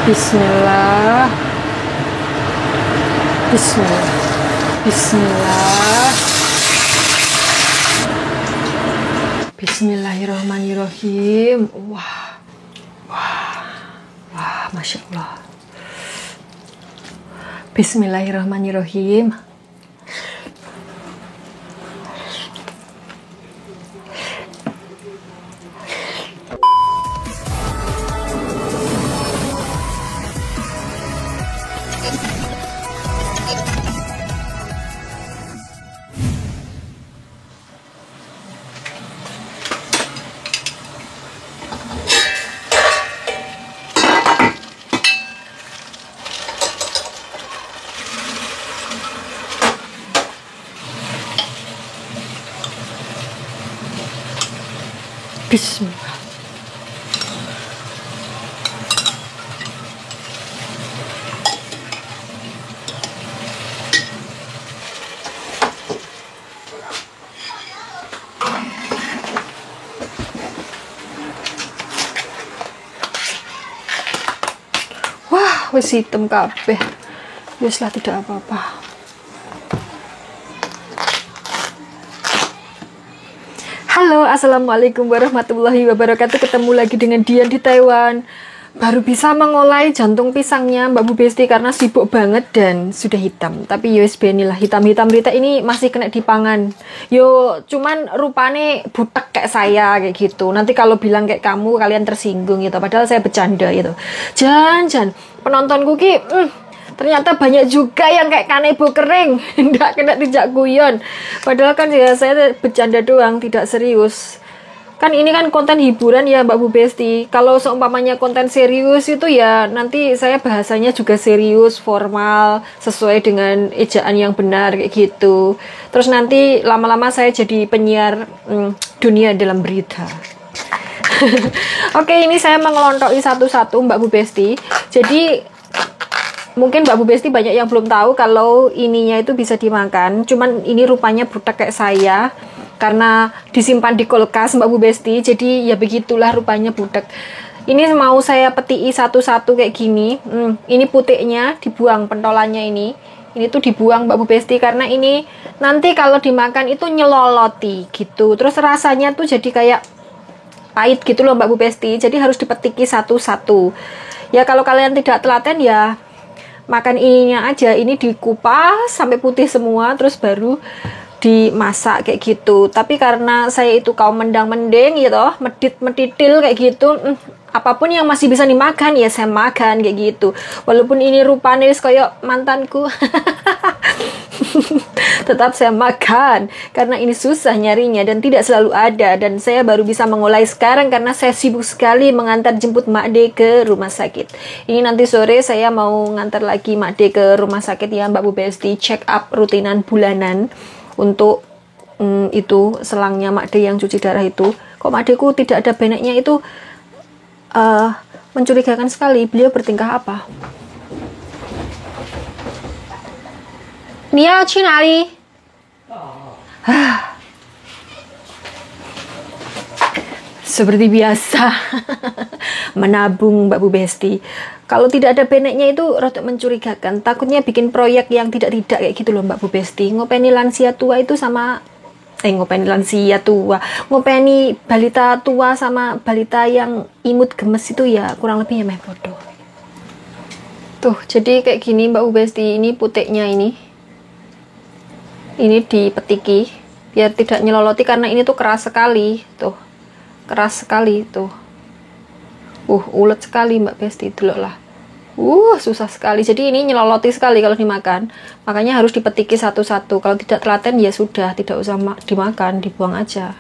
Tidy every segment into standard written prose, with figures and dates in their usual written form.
Bismillah. Bismillah. Bismillah. Bismillahirrahmanirrahim. Wah. Wah. Wah, Masya Allah. Bismillahirrahmanirrahim. Bismillah. Wah, wis hitam kabeh. Wis lah, tidak apa-apa. Halo, assalamualaikum warahmatullahi wabarakatuh. Ketemu lagi dengan Dian di Taiwan. Baru bisa mengolai jantung pisangnya Mbak Bu Besti karena sibuk banget dan sudah hitam. Tapi USB inilah hitam-hitam Rita ini masih kena dipangan. Yo, cuman rupane butek kayak saya kayak gitu. Nanti kalau bilang kayak kamu kalian tersinggung gitu. Padahal saya bercanda gitu. Jangan penontonku ki. Ternyata banyak juga yang kayak kanebo kering, nggak kena tidak guyon. Padahal kan ya saya bercanda doang, tidak serius. Kan ini kan konten hiburan ya Mbak Bu Besti. Kalau seumpamanya konten serius itu ya nanti saya bahasanya juga serius, formal, sesuai dengan ejaan yang benar kayak gitu. Terus nanti lama-lama saya jadi penyiar dunia dalam berita. Oke, ini saya mengelontoki satu-satu Mbak Bu Besti. Jadi mungkin Mbak Bu Besti banyak yang belum tahu kalau ininya itu bisa dimakan. Cuman ini rupanya butek kayak saya karena disimpan di kulkas Mbak Bu Besti. Jadi ya begitulah rupanya butek. Ini mau saya petii satu-satu kayak gini. Ini putiknya dibuang, pentolannya ini. Ini tuh dibuang Mbak Bu Besti karena ini nanti kalau dimakan itu nyeloloti gitu. Terus rasanya tuh jadi kayak pahit gitu loh Mbak Bu Besti. Jadi harus dipetiki satu-satu. Ya kalau kalian tidak telaten ya makan ininya aja, ini dikupas sampai putih semua terus baru dimasak kayak gitu. Tapi karena saya itu kaum mendang-mending gitu, medit-meditil kayak gitu, apapun yang masih bisa dimakan ya saya makan kayak gitu. Walaupun ini rupanya kayak mantanku. Tetap saya makan karena ini susah nyarinya dan tidak selalu ada, dan saya baru bisa mengulai sekarang karena saya sibuk sekali mengantar jemput Mak D ke rumah sakit. Ini nanti sore saya mau ngantar lagi Mak D ke rumah sakit ya Mbak Bu Besti, check up rutinan bulanan untuk itu selangnya Mak D yang cuci darah itu. Kok Mak D ku tidak ada beneknya itu mencurigakan sekali. Beliau bertingkah apa? 你要去哪里? Seperti biasa menabung Mbak Bu Besti. Kalau tidak ada beneknya itu rada mencurigakan. Takutnya bikin proyek yang tidak-tidak kayak gitu loh Mbak Bu Besti. Ngopeni lansia tua itu sama ngopeni balita tua sama balita yang imut gemes itu ya kurang lebih ya meh bodoh. Tuh, jadi kayak gini Mbak Bu Besti, ini puteknya ini. Ini dipetiki biar tidak nyeloloti karena ini tuh keras sekali tuh, keras sekali tuh, ulet sekali Mbak Besti dulu lah, susah sekali. Jadi ini nyeloloti sekali kalau dimakan, makanya harus dipetiki satu-satu. Kalau tidak telaten ya sudah, tidak usah dimakan, dibuang aja.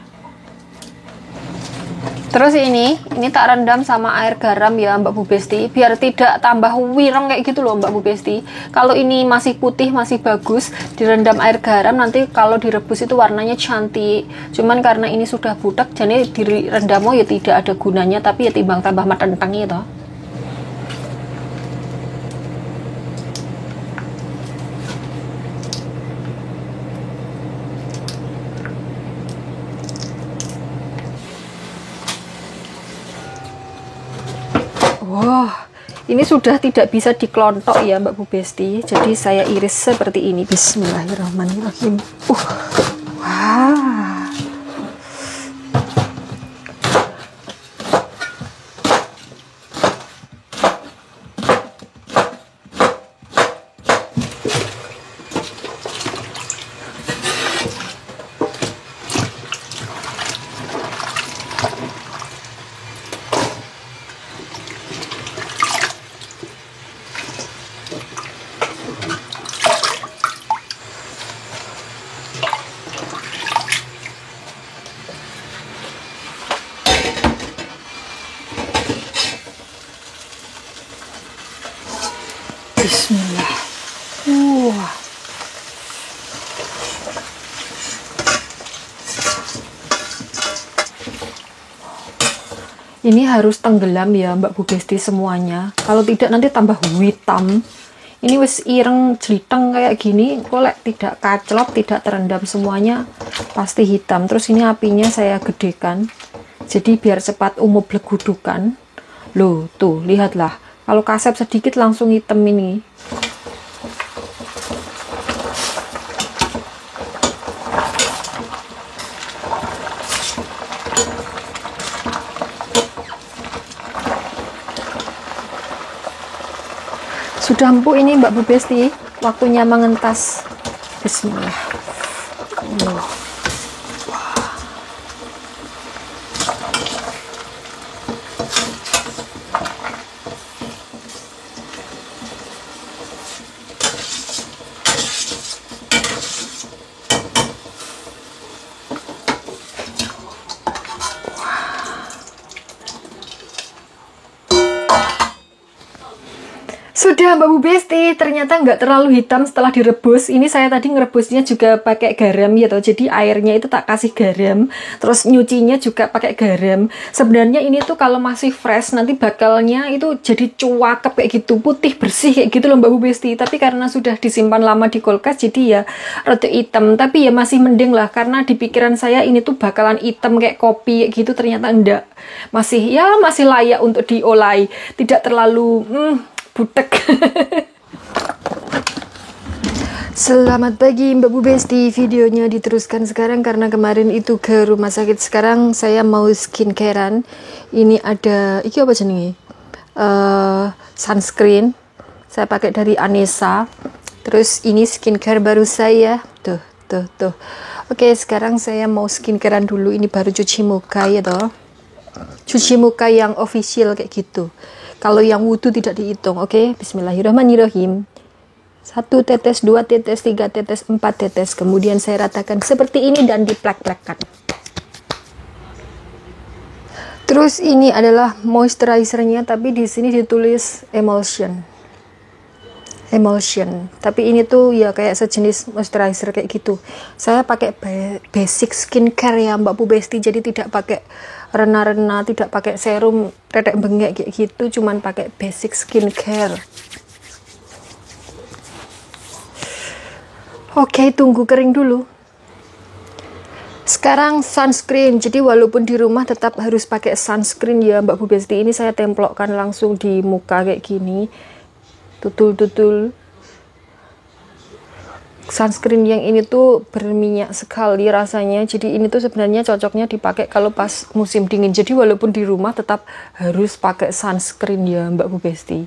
Terus ini tak rendam sama air garam ya Mbak Bu Besti, biar tidak tambah wireng kayak gitu loh Mbak Bu Besti. Kalau ini masih putih, masih bagus, direndam air garam, nanti kalau direbus itu warnanya cantik. Cuman karena ini sudah budak, jadi direndam ya tidak ada gunanya, tapi ya timbang tambah matenteng gitu. Wah, Ini sudah tidak bisa dikelontok ya Mbak Bu Besti. Jadi saya iris seperti ini. Bismillahirrahmanirrahim. Wah. Bismillah. Wah. Ini harus tenggelam ya Mbak Bu Besti semuanya. Kalau tidak nanti tambah hitam. Ini wis ireng jeliteng kayak gini, kolek tidak kaclok, tidak terendam semuanya pasti hitam. Terus ini apinya saya gedekan. Jadi biar cepat umub legudukan. Loh, tuh lihatlah. Kalau kasep sedikit langsung hitam ini. Sudah empuk ini Mbak Bu Besti. Waktunya mengentas. Bismillah. Sudah Mbak Bu Besti, ternyata nggak terlalu hitam setelah direbus. Ini saya tadi ngerebusnya juga pakai garam ya toh. Jadi airnya itu tak kasih garam. Terus nyucinya juga pakai garam. Sebenarnya ini tuh kalau masih fresh nanti bakalnya itu jadi cuakep kayak gitu, putih bersih kayak gitu loh Mbak Bu Besti. Tapi karena sudah disimpan lama di kulkas jadi ya rada hitam. Tapi ya masih mending lah karena di pikiran saya ini tuh bakalan hitam kayak kopi kayak gitu, ternyata enggak. Masih layak untuk diolai. Tidak terlalu butek. Selamat pagi Mbak Bu Besti, videonya diteruskan sekarang karena kemarin itu ke rumah sakit. Sekarang saya mau skincarean. Ini ada, iki apa jenenge? Sunscreen. Saya pakai dari Anessa. Terus ini skincare baru saya. Tuh. Oke, sekarang saya mau skincarean dulu. Ini baru cuci muka ya toh. Cuci muka yang official kayak gitu. Kalau yang wudhu tidak dihitung. Oke, bismillahirrahmanirrahim. 1 tetes, 2 tetes, 3 tetes, 4 tetes. Kemudian saya ratakan seperti ini dan diplek-plekkan. Terus ini adalah moisturizernya, tapi di sini ditulis emulsion. Tapi ini tuh ya kayak sejenis moisturizer kayak gitu. Saya pakai basic skincare ya Mbak Bu Besti, jadi tidak pakai rena-rena, tidak pakai serum tetek bengek kayak gitu, cuman pakai basic skincare. Oke, tunggu kering dulu. Sekarang sunscreen. Jadi walaupun di rumah tetap harus pakai sunscreen ya Mbak Bu Besti. Ini saya templokkan langsung di muka kayak gini. Tutul. Sunscreen yang ini tuh berminyak sekali rasanya. Jadi ini tuh sebenarnya cocoknya dipakai kalau pas musim dingin. Jadi walaupun di rumah tetap harus pakai sunscreen ya Mbak Bu Besti.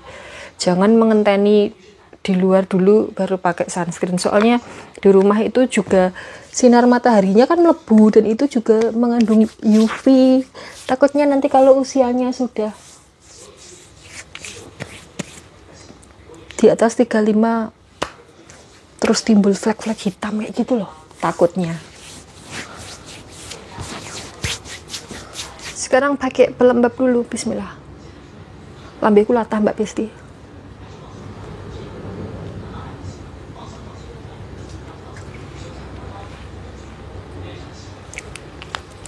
Jangan mengenteni di luar dulu baru pakai sunscreen. Soalnya di rumah itu juga sinar mataharinya kan melebu dan itu juga mengandung UV. Takutnya nanti kalau usianya sudah di atas 35 terus timbul flek-flek hitam kayak gitu loh, takutnya. Sekarang pakai pelembab dulu, bismillah. Lambeku latah Mbak Besti.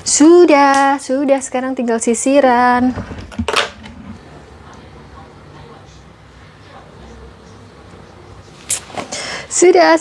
Sudah, sekarang tinggal sisiran. Sudah.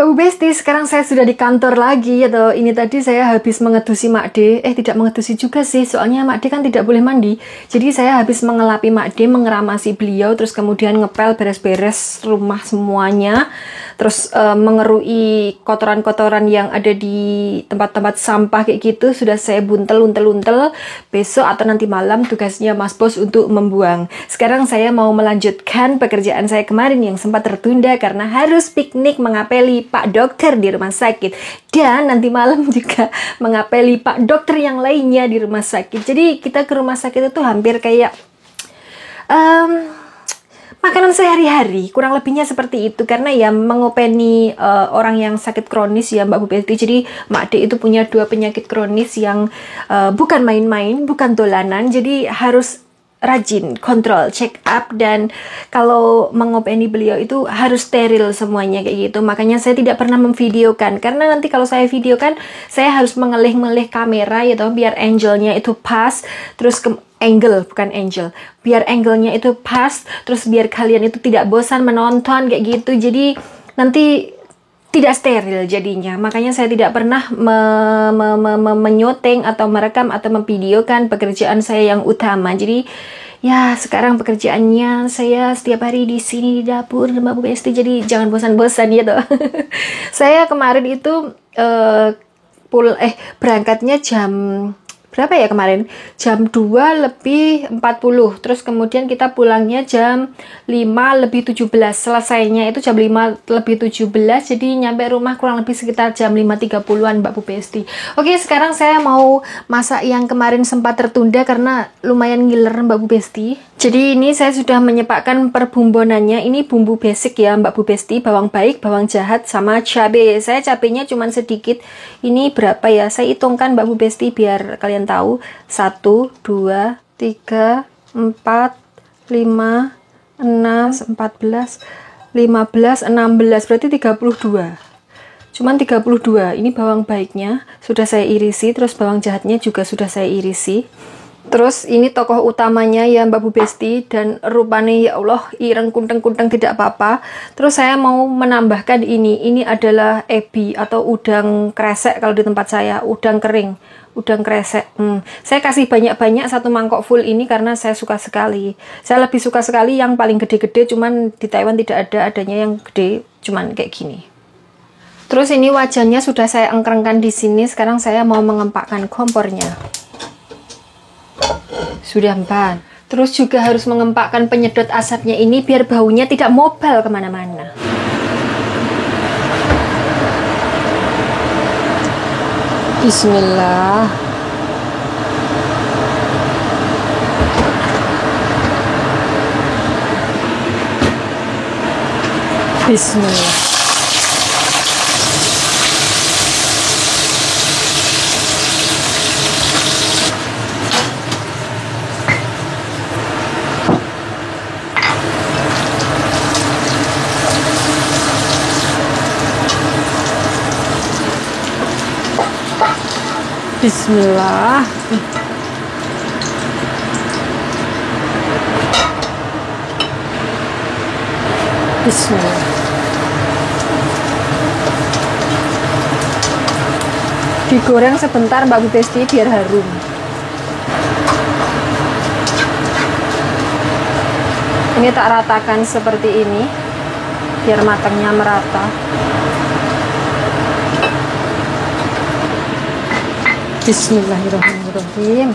Mbak Bu Besti, sekarang saya sudah di kantor lagi. Atau ini tadi saya habis mengedusi Mak D. Tidak mengedusi juga sih, soalnya Mak D kan tidak boleh mandi. Jadi saya habis mengelapi Mak D, mengeramasi beliau, terus kemudian ngepel beres-beres rumah semuanya. Terus mengerui kotoran-kotoran yang ada di tempat-tempat sampah kayak gitu. Sudah saya buntel-untel-untel. Besok atau nanti malam tugasnya Mas Bos untuk membuang. Sekarang saya mau melanjutkan pekerjaan saya kemarin yang sempat tertunda karena harus piknik mengapeli Pak Dokter di rumah sakit. Dan nanti malam juga mengapeli Pak Dokter yang lainnya di rumah sakit. Jadi kita ke rumah sakit itu hampir kayak makanan sehari-hari, kurang lebihnya seperti itu. Karena ya mengopeni orang yang sakit kronis ya Mbak Bu Besti. Jadi Mak D itu punya 2 penyakit kronis yang bukan main-main, bukan dolanan. Jadi harus rajin, kontrol, check up. Dan kalau mengopeni beliau itu harus steril semuanya kayak gitu. Makanya saya tidak pernah memvideokan. Karena nanti kalau saya videokan, saya harus mengelih-ngelih kamera ya toh, biar angle-nya itu pas. Terus angle, bukan angel, biar angle-nya itu pas, terus biar kalian itu tidak bosan menonton kayak gitu. Jadi nanti tidak steril jadinya. Makanya saya tidak pernah menyoteng atau merekam atau memvideokan pekerjaan saya yang utama. Jadi ya sekarang pekerjaannya saya setiap hari di sini di dapur Mbak Bu Besti. Jadi jangan bosan-bosan ya toh. Saya kemarin itu berangkatnya jam berapa ya kemarin? Jam 2 lebih 40. Terus kemudian kita pulangnya jam 5 lebih 17. Selesainya itu jam 5 lebih 17. Jadi nyampe rumah kurang lebih sekitar jam 5.30-an Mbak Bu Besti. Oke, sekarang saya mau masak yang kemarin sempat tertunda karena lumayan ngiler Mbak Bu Besti. Jadi ini saya sudah menyepakkan perbumbonannya. Ini bumbu basic ya Mbak Bu Besti. Bawang baik, bawang jahat, sama cabai. Saya cabainya cuma sedikit. Ini berapa ya? Saya hitungkan Mbak Bu Besti biar kalian tahu. 1, 2, 3, 4, 5, 6, 14, 15, 16. Berarti 32. Cuman 32. Ini bawang baiknya sudah saya irisi. Terus bawang jahatnya juga sudah saya irisi. Terus ini tokoh utamanya ya Mbak Bu Besti. Dan rupanya ya Allah ireng kunteng-kunteng tidak apa-apa. Terus saya mau menambahkan ini. Ini adalah ebi atau udang kresek kalau di tempat saya. Udang kering, udang kresek. Saya kasih banyak-banyak 1 mangkok full ini karena saya suka sekali. Saya lebih suka sekali yang paling gede-gede. Cuman di Taiwan tidak ada, adanya yang gede cuman kayak gini. Terus ini wajannya sudah saya engkrengkan di sini. Sekarang saya mau mengempakkan kompornya. Sudah 4. Terus juga harus mengempakkan penyedot asapnya ini biar baunya tidak mobal kemana-mana. Bismillah. Bismillah. Bismillah. Bismillah. Digoreng sebentar Mbak Bu Besti biar harum. Ini tak ratakan seperti ini biar matangnya merata. Bismillahirrahmanirrahim.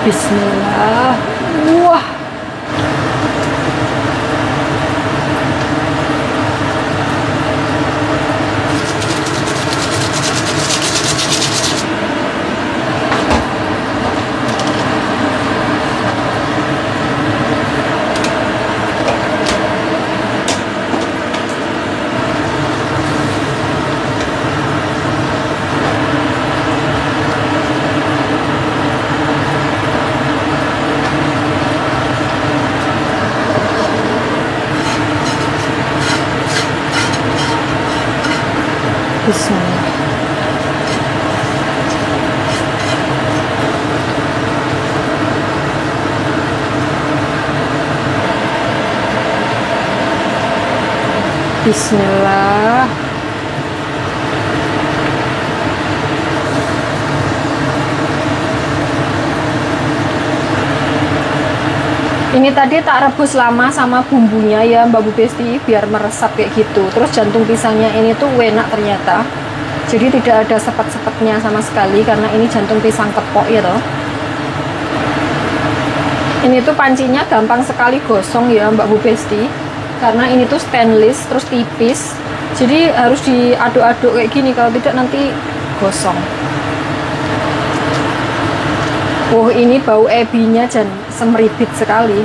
Bismillah. Wah. Bismillah. Bismillah. Ini tadi tak rebus lama sama bumbunya ya Mbak Bu Besti, biar meresap kayak gitu. Terus jantung pisangnya ini tuh enak ternyata. Jadi tidak ada sepet-sepetnya sama sekali karena ini jantung pisang kepok ya toh. Ini tuh pancinya gampang sekali gosong ya Mbak Bu Besti. Karena ini tuh stainless terus tipis. Jadi harus diaduk-aduk kayak gini, kalau tidak nanti gosong. Oh, ini bau ebinya dan semeribit sekali.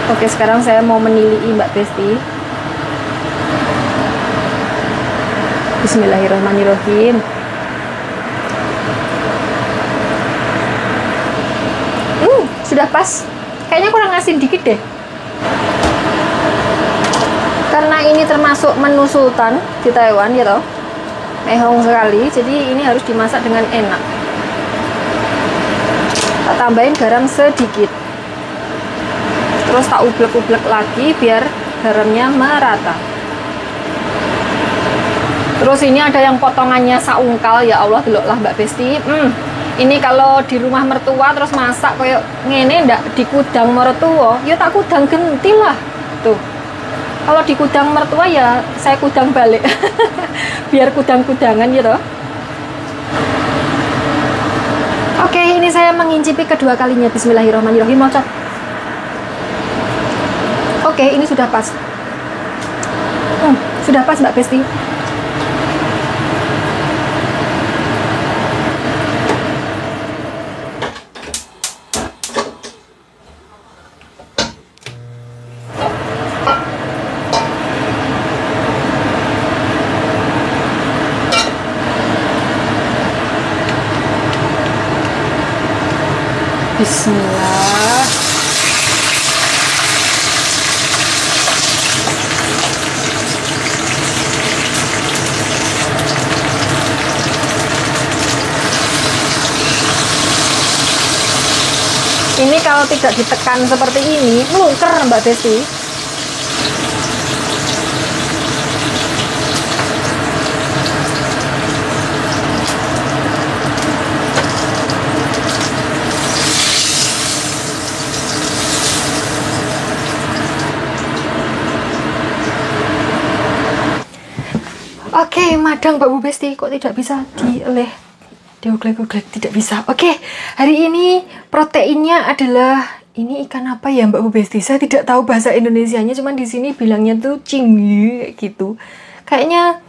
Oke, sekarang saya mau menilai Mbak Besti. Bismillahirrahmanirrahim. Sudah pas. Kayaknya kurang asin dikit deh. Karena ini termasuk menu sultan di Taiwan ya toh. Mehong sekali, jadi ini harus dimasak dengan enak. Tak tambahin garam sedikit, terus tak ublek-ublek lagi biar garamnya merata. Terus ini ada yang potongannya saungkal, ya Allah, deloklah Mbak Besti. Ini kalau di rumah mertua terus masak kayak ngene ndak di kudang mertua, ya tak kudang genti lah tuh. Kalau di kudang mertua ya saya kudang balik. Biar kudang-kudangan gitu. Oke, ini saya mengincipi kedua kalinya. Bismillahirrahmanirrahim. Mocok. Oke, ini sudah pas. Sudah pas Mbak Besti. Bismillah. Ini kalau tidak ditekan seperti ini, melungker Mbak Besti. Oke, madang Mbak Bu Besti, kok tidak bisa dioglek-oglek, tidak bisa. Oke, hari ini proteinnya adalah ini ikan apa ya Mbak Bu Besti? Saya tidak tahu bahasa Indonesianya, cuman di sini bilangnya tuh cinggi kayak gitu. Kayaknya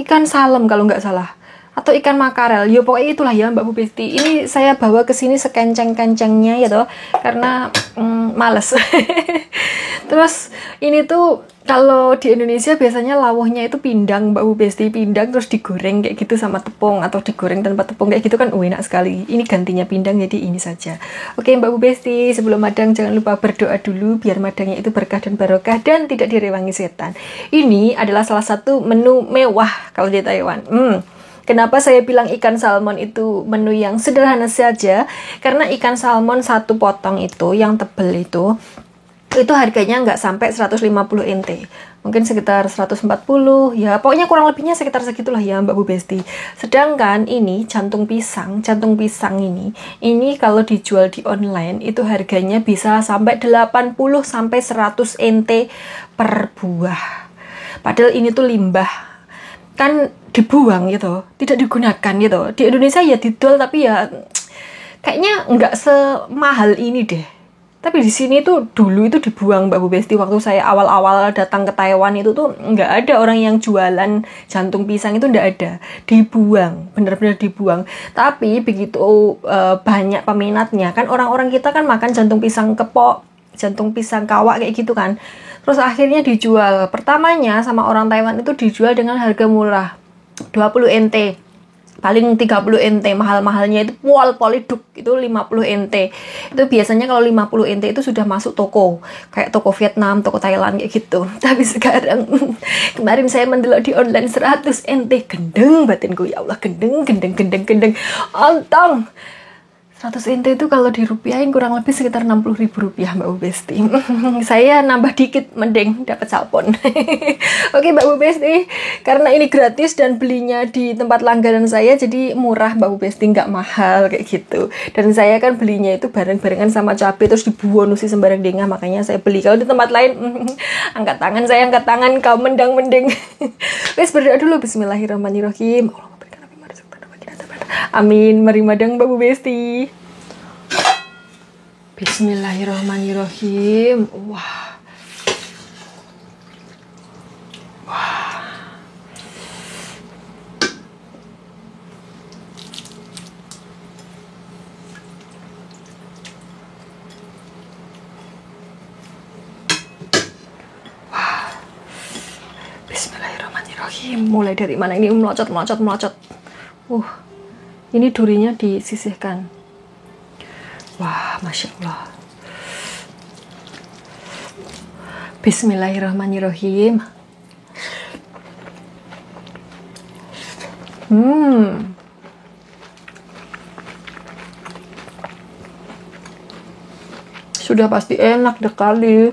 ikan salem kalau nggak salah, atau ikan makarel. Ya pokoknya itulah ya Mbak Bu Besti. Ini saya bawa ke sini sekenceng-kencengnya ya toh, karena males. Terus ini tuh kalau di Indonesia biasanya lawuhnya itu pindang Mbak Bu Besti, pindang terus digoreng kayak gitu sama tepung, atau digoreng tanpa tepung kayak gitu kan enak sekali. Ini gantinya pindang, jadi ini saja. Oke Mbak Bu Besti, sebelum madang jangan lupa berdoa dulu biar madangnya itu berkah dan barokah dan tidak direwangi setan. Ini adalah salah satu menu mewah kalau di Taiwan. Kenapa saya bilang ikan salmon itu menu yang sederhana saja? Karena ikan salmon satu potong itu yang tebel itu harganya nggak sampai 150 NT, mungkin sekitar 140 ya, pokoknya kurang lebihnya sekitar segitulah ya Mbak Bu Besti. Sedangkan ini jantung pisang ini kalau dijual di online itu harganya bisa sampai 80 sampai 100 NT per buah. Padahal ini tuh limbah kan, dibuang gitu, tidak digunakan gitu. Di Indonesia ya didol, tapi ya kayaknya nggak semahal ini deh. Tapi di sini tuh dulu itu dibuang Mbak Bu Besti. Waktu saya awal-awal datang ke Taiwan itu tuh nggak ada orang yang jualan jantung pisang, itu nggak ada. Dibuang, bener-bener dibuang. Tapi begitu banyak peminatnya, kan orang-orang kita kan makan jantung pisang kepok, jantung pisang kawak kayak gitu kan. Terus akhirnya dijual. Pertamanya sama orang Taiwan itu dijual dengan harga murah, 20 NT. Paling 30 NT, mahal-mahalnya itu poliduk itu 50 NT. Itu biasanya kalau 50 NT itu sudah masuk toko, kayak toko Vietnam, toko Thailand kayak gitu. Tapi sekarang kemarin saya mendelok di online 100 NT, gendeng batinku, ya Allah, gendeng ontong. 100 NT itu kalau dirupiahin kurang lebih sekitar 60.000 rupiah Mbak Bu Besti. Saya nambah dikit, mending dapat salpon. Oke Mbak Bu Besti, karena ini gratis dan belinya di tempat langganan saya, jadi murah Mbak Bu Besti, nggak mahal kayak gitu. Dan saya kan belinya itu bareng-barengan sama cabai, terus dibonusi sembarang dengah, makanya saya beli. Kalau di tempat lain, angkat tangan, saya angkat tangan, kau mendang-mending. Wes, berdoa dulu. Bismillahirrahmanirrahim. Amin, mari madang Mbak Bu Besti. Bismillahirrahmanirrahim. Wah. Bismillahirrahmanirrahim. Mulai dari mana ini? Melocot. Ini durinya disisihkan. Wah, Masya Allah. Bismillahirrahmanirrahim. Sudah pasti enak sekali.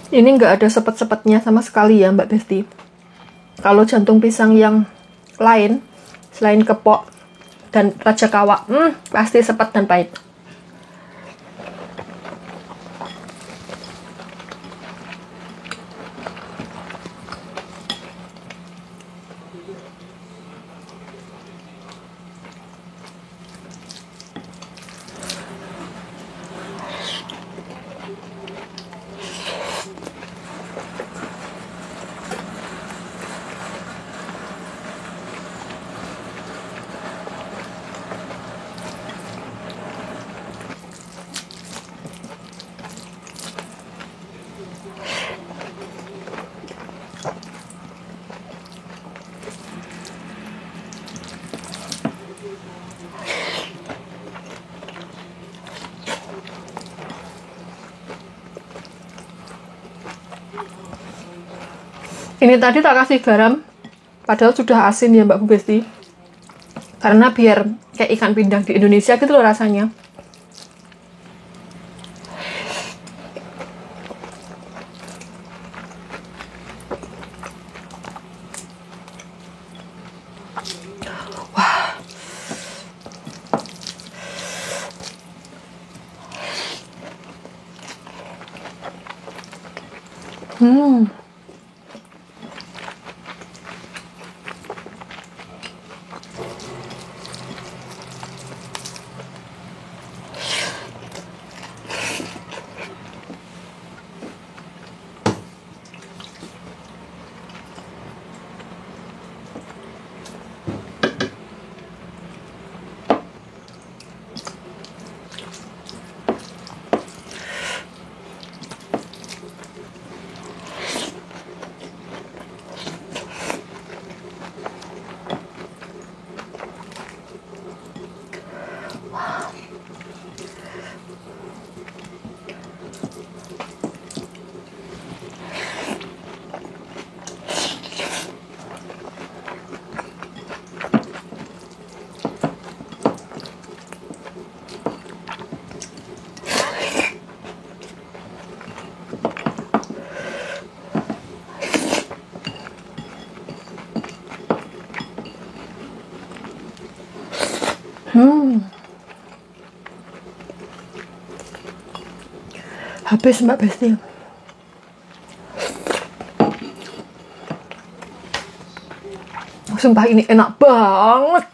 Ini nggak ada sepet-sepetnya sama sekali ya Mbak Besti. Kalau jantung pisang yang lain, selain kepok dan raja kawak, pasti sepet dan pahit. Ini tadi tak kasih garam, padahal sudah asin ya Mbak Bu Besti. Karena biar kayak ikan pindang di Indonesia gitu loh rasanya. Wah. Habis Mbak Besti. Sumpah ini enak banget.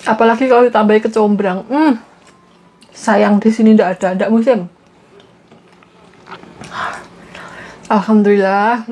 Apalagi kalau ditambahin kecombrang. Sayang di sini ndak musim. Alhamdulillah.